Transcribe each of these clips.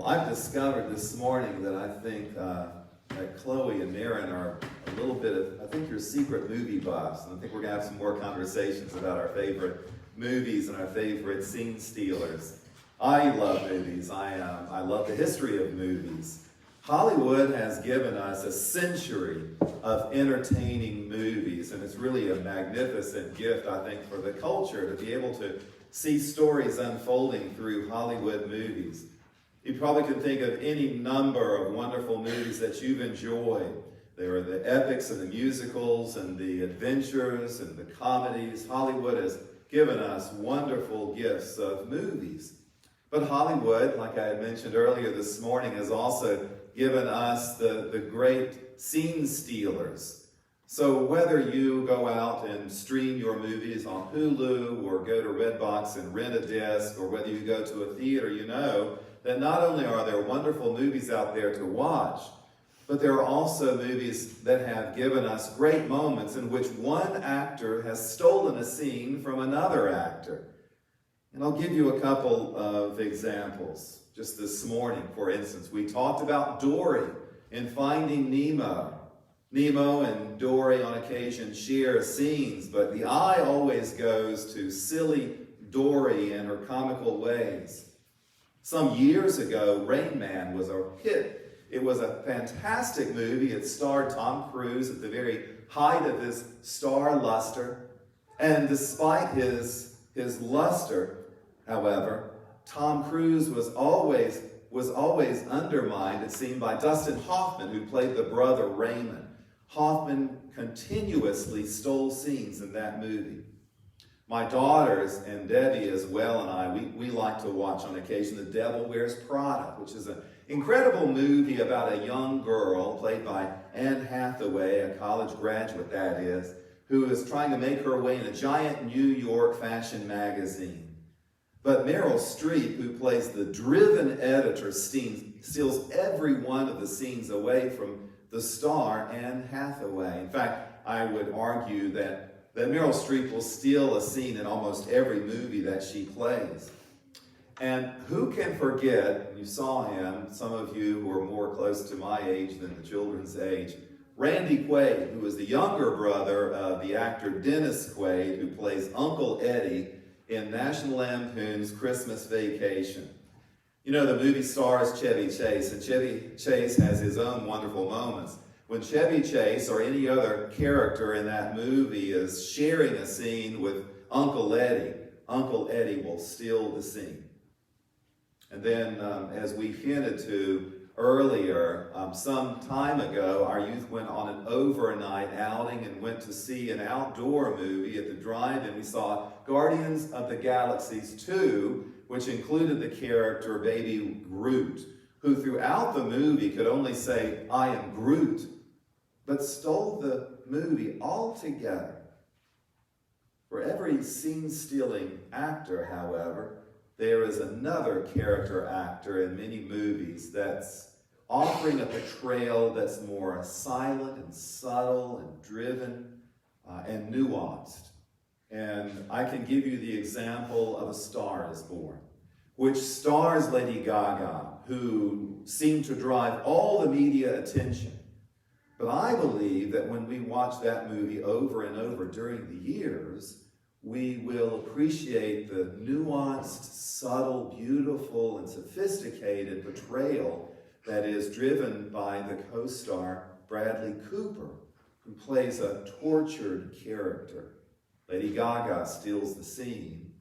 Well, I've discovered this morning that I think that Chloe and Maren are a little bit of, I think you're secret movie buffs, and I think we're going to have some more conversations about our favorite movies and our favorite scene stealers. I love movies. I love the history of movies. Hollywood has given us a century of entertaining movies, and it's really a magnificent gift, I think, for the culture to be able to see stories unfolding through Hollywood movies. You probably can think of any number of wonderful movies that you've enjoyed. There are the epics and the musicals and the adventures and the comedies. Hollywood has given us wonderful gifts of movies. But Hollywood, like I had mentioned earlier this morning, has also given us the great scene stealers. So whether you go out and stream your movies on Hulu or go to Redbox and rent a disc, or whether you go to a theater, you know that not only are there wonderful movies out there to watch, but there are also movies that have given us great moments in which one actor has stolen a scene from another actor. And I'll give you a couple of examples. Just this morning, for instance, we talked about Dory in Finding Nemo. Nemo and Dory on occasion share scenes, but the eye always goes to silly Dory and her comical ways. Some years ago, Rain Man was a hit. It was a fantastic movie. It starred Tom Cruise at the very height of his star luster. And despite his luster, however, Tom Cruise was always undermined, it seemed, by Dustin Hoffman, who played the brother Raymond. Hoffman continuously stole scenes in that movie. My daughters and Debbie as well and I, we like to watch on occasion The Devil Wears Prada, which is an incredible movie about a young girl played by Anne Hathaway, a college graduate that is, who is trying to make her way in a giant New York fashion magazine. But Meryl Streep, who plays the driven editor, steals every one of the scenes away from the star, Anne Hathaway. In fact, I would argue that Meryl Streep will steal a scene in almost every movie that she plays. And who can forget, you saw him, some of you who are more close to my age than the children's age, Randy Quaid, who is the younger brother of the actor Dennis Quaid, who plays Uncle Eddie in National Lampoon's Christmas Vacation. You know, the movie stars Chevy Chase, and Chevy Chase has his own wonderful moments. When Chevy Chase or any other character in that movie is sharing a scene with Uncle Eddie will steal the scene. And then, as we hinted to earlier, some time ago, our youth went on an overnight outing and went to see an outdoor movie at the drive-in. We saw Guardians of the Galaxies 2, which included the character Baby Groot, who throughout the movie could only say, "I am Groot," but stole the movie altogether. For every scene-stealing actor, however, there is another character actor in many movies that's offering a portrayal that's more silent and subtle and driven and nuanced. And I can give you the example of A Star is Born, which stars Lady Gaga, who seemed to drive all the media attention. But I believe that when we watch that movie over and over during the years, we will appreciate the nuanced, subtle, beautiful, and sophisticated portrayal that is driven by the co-star Bradley Cooper, who plays a tortured character. Lady Gaga steals the scene,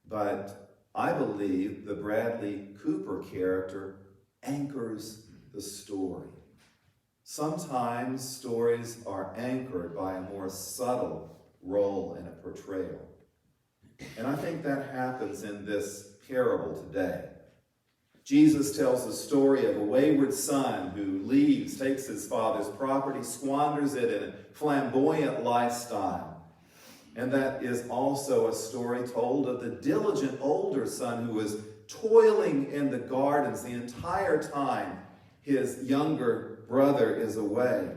but I believe the Bradley Cooper character anchors the story. Sometimes stories are anchored by a more subtle role in a portrayal. And I think that happens in this parable today. Jesus tells the story of a wayward son who leaves, takes his father's property, squanders it in a flamboyant lifestyle. And that is also a story told of the diligent older son who is toiling in the gardens the entire time his younger brother is away.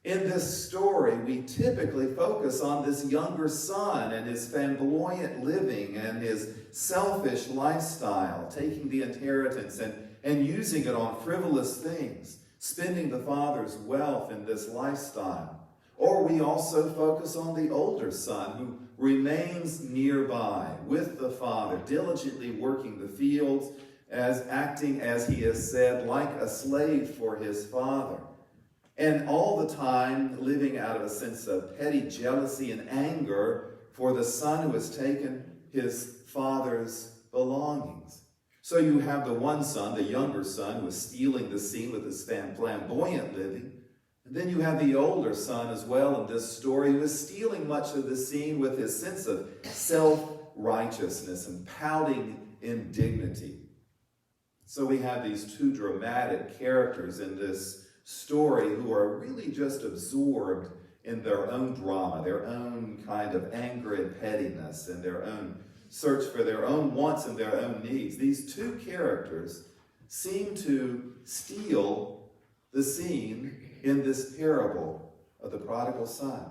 In this story, we typically focus on this younger son and his flamboyant living and his selfish lifestyle, taking the inheritance and using it on frivolous things, spending the father's wealth in this lifestyle. Or we also focus on the older son who remains nearby with the father, diligently working the fields, acting, as he has said, like a slave for his father. And all the time living out of a sense of petty jealousy and anger for the son who has taken his father's belongings. So you have the one son, the younger son, who is stealing the scene with his flamboyant living. And then you have the older son as well in this story who is stealing much of the scene with his sense of self-righteousness and pouting indignity. So we have these two dramatic characters in this story who are really just absorbed in their own drama, their own kind of anger and pettiness, and their own search for their own wants and their own needs. These two characters seem to steal the scene in this parable of the prodigal son.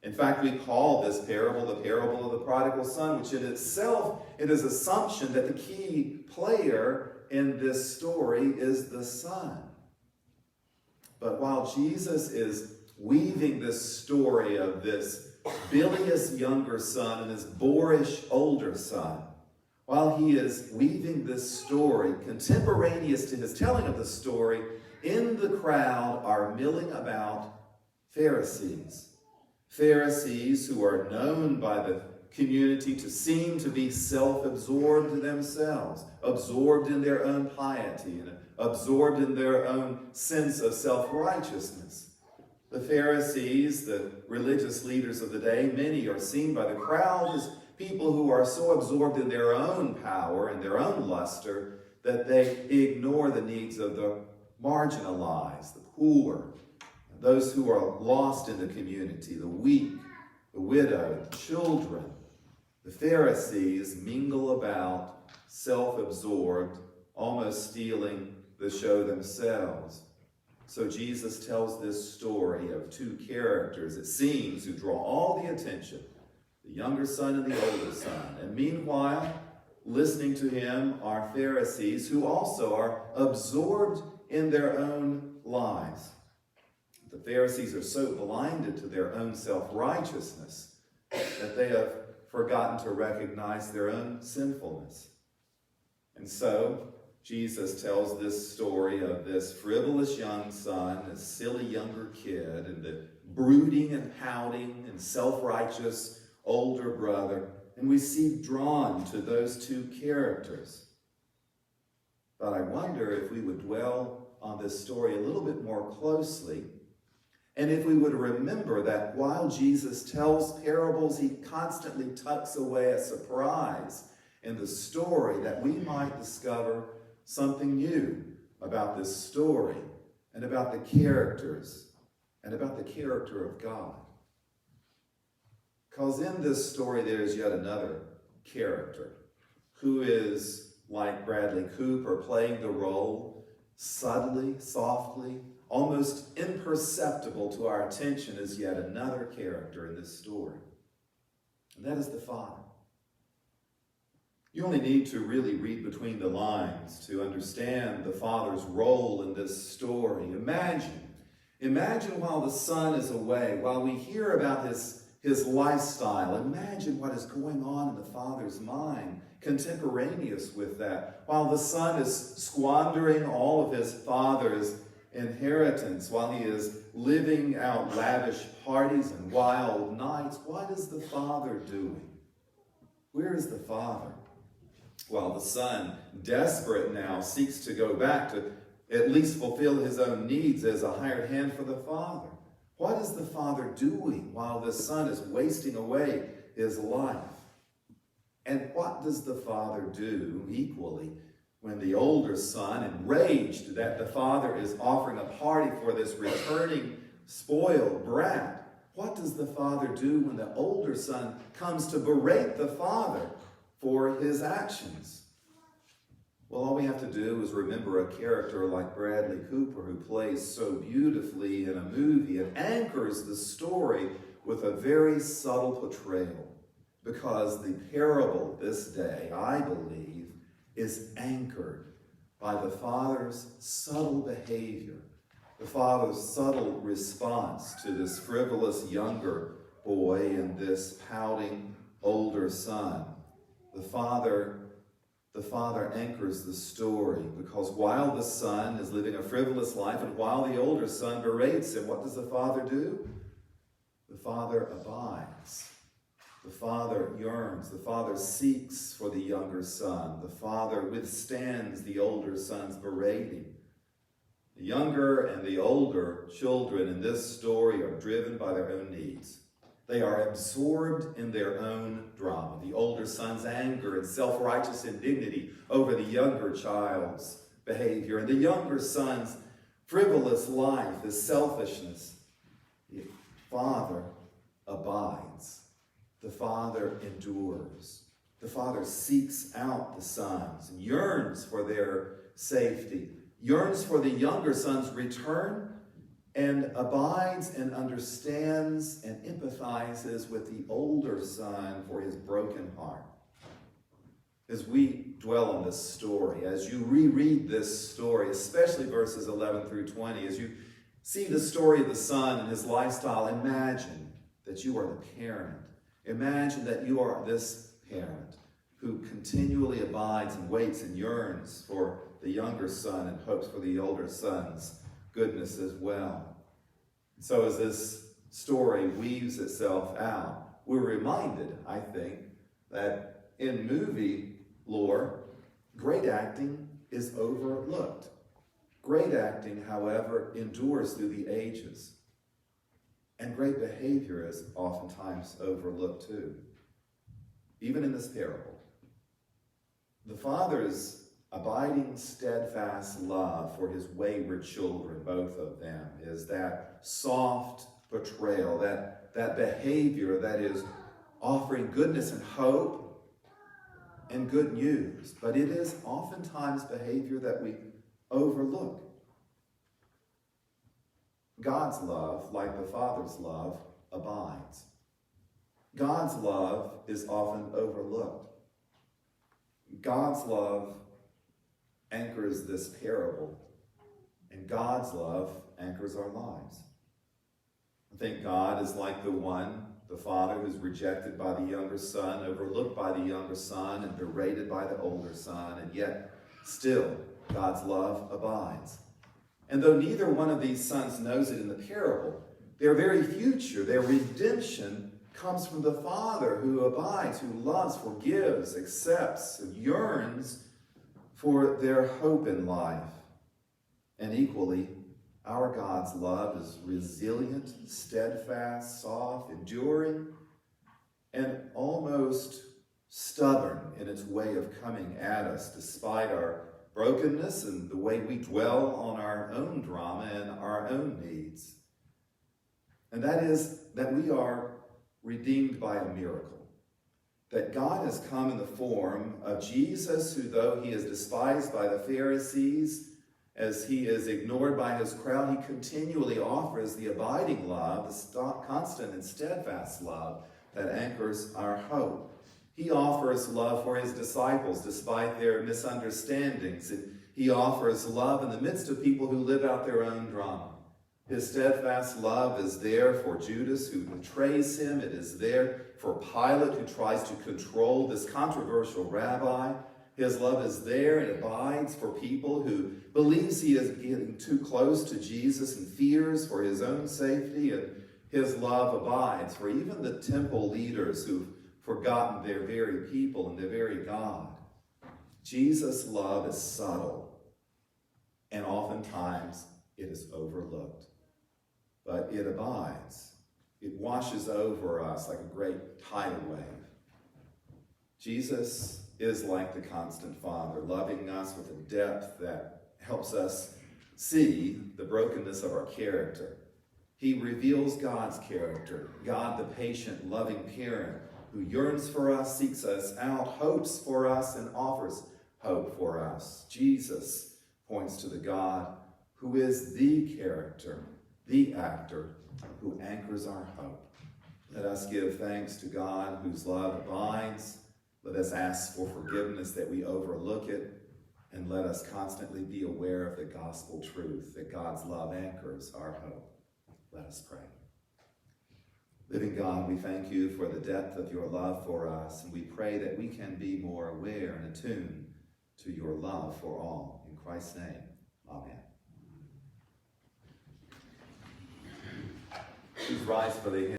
In fact, we call this parable the parable of the prodigal son, which in itself, it is assumption that the key player in this story is the son. But while Jesus is weaving this story of this bilious younger son and his boorish older son, while he is weaving this story, contemporaneous to his telling of the story, in the crowd are milling about Pharisees. Pharisees who are known by the community to seem to be self-absorbed themselves, absorbed in their own piety and absorbed in their own sense of self-righteousness. The Pharisees, the religious leaders of the day, many are seen by the crowd as people who are so absorbed in their own power and their own luster that they ignore the needs of the marginalized, the poor, those who are lost in the community, the weak, the widow, the children. The Pharisees mingle about, self-absorbed, almost stealing the show themselves. So Jesus tells this story of two characters, it seems, who draw all the attention, the younger son and the older son. And meanwhile, listening to him are Pharisees who also are absorbed in their own lives. The Pharisees are so blinded to their own self-righteousness that they have forgotten to recognize their own sinfulness. And so, Jesus tells this story of this frivolous young son, this silly younger kid, and the brooding and pouting and self-righteous older brother. And we see drawn to those two characters. But I wonder if we would dwell on this story a little bit more closely, and if we would remember that while Jesus tells parables, he constantly tucks away a surprise in the story, that we might discover something new about this story and about the characters and about the character of God. Because in this story, there is yet another character who is, like Bradley Cooper, playing the role subtly, softly, almost imperceptible to our attention, as yet another character in this story. And that is the Father. You only need to really read between the lines to understand the Father's role in this story. Imagine while the Son is away, while we hear about his lifestyle, imagine what is going on in the Father's mind, contemporaneous with that. While the Son is squandering all of his Father's inheritance, while he is living out lavish parties and wild nights, what is the Father doing? Where is the Father? Well, the Son, desperate now, seeks to go back to at least fulfill his own needs as a hired hand for the Father. What is the Father doing while the Son is wasting away his life? And what does the Father do equally when the older son, enraged that the father is offering a party for this returning spoiled brat, what does the father do when the older son comes to berate the father for his actions? Well, all we have to do is remember a character like Bradley Cooper, who plays so beautifully in a movie and anchors the story with a very subtle portrayal. Because the parable this day, I believe, is anchored by the Father's subtle behavior, the Father's subtle response to this frivolous younger boy and this pouting older son. The Father anchors the story because while the son is living a frivolous life and while the older son berates him, what does the Father do? The Father abides. The Father yearns. The Father seeks for the younger son. The Father withstands the older son's berating. The younger and the older children in this story are driven by their own needs. They are absorbed in their own drama. The older son's anger and self-righteous indignity over the younger child's behavior, and the younger son's frivolous life, his selfishness. The Father abides. The Father endures. The Father seeks out the sons and yearns for their safety, yearns for the younger son's return, and abides and understands and empathizes with the older son for his broken heart. As we dwell on this story, as you reread this story, especially verses 11 through 20, as you see the story of the son and his lifestyle, imagine that you are the parent. Imagine that you are this parent who continually abides and waits and yearns for the younger son and hopes for the older son's goodness as well. So as this story weaves itself out, we're reminded, I think, that in movie lore, great acting is overlooked. Great acting, however, endures through the ages. And great behavior is oftentimes overlooked too. Even in this parable. The Father's abiding, steadfast love for his wayward children, both of them, is that soft portrayal, that behavior that is offering goodness and hope and good news. But it is oftentimes behavior that we overlook. God's love, like the Father's love, abides. God's love is often overlooked. God's love anchors this parable, and God's love anchors our lives. I think God is like the Father who's rejected by the younger son, overlooked by the younger son, and berated by the older son, and yet still God's love abides. And though neither one of these sons knows it in the parable, their very future, their redemption, comes from the Father who abides, who loves, forgives, accepts, and yearns for their hope in life. And equally, our God's love is resilient, steadfast, soft, enduring, and almost stubborn in its way of coming at us despite our brokenness and the way we dwell on our own drama and our own needs. And that is that we are redeemed by a miracle. That God has come in the form of Jesus, who though he is despised by the Pharisees, as he is ignored by his crowd, he continually offers the abiding love, the constant and steadfast love that anchors our hope. He offers love for his disciples despite their misunderstandings. He offers love in the midst of people who live out their own drama. His steadfast love is there for Judas, who betrays him. It is there for Pilate, who tries to control this controversial rabbi. His love is there and abides for people who believes he is getting too close to Jesus and fears for his own safety. And his love abides for even the temple leaders who've forgotten their very people and their very God. Jesus' love is subtle, and oftentimes it is overlooked. But it abides. It washes over us like a great tidal wave. Jesus is like the constant Father, loving us with a depth that helps us see the brokenness of our character. He reveals God's character, God the patient, loving parent, who yearns for us, seeks us out, hopes for us, and offers hope for us. Jesus points to the God who is the character, the actor, who anchors our hope. Let us give thanks to God whose love abides. Let us ask for forgiveness that we overlook it. And let us constantly be aware of the gospel truth that God's love anchors our hope. Let us pray. Living God, we thank you for the depth of your love for us, and we pray that we can be more aware and attuned to your love for all. In Christ's name, amen. Please rise for the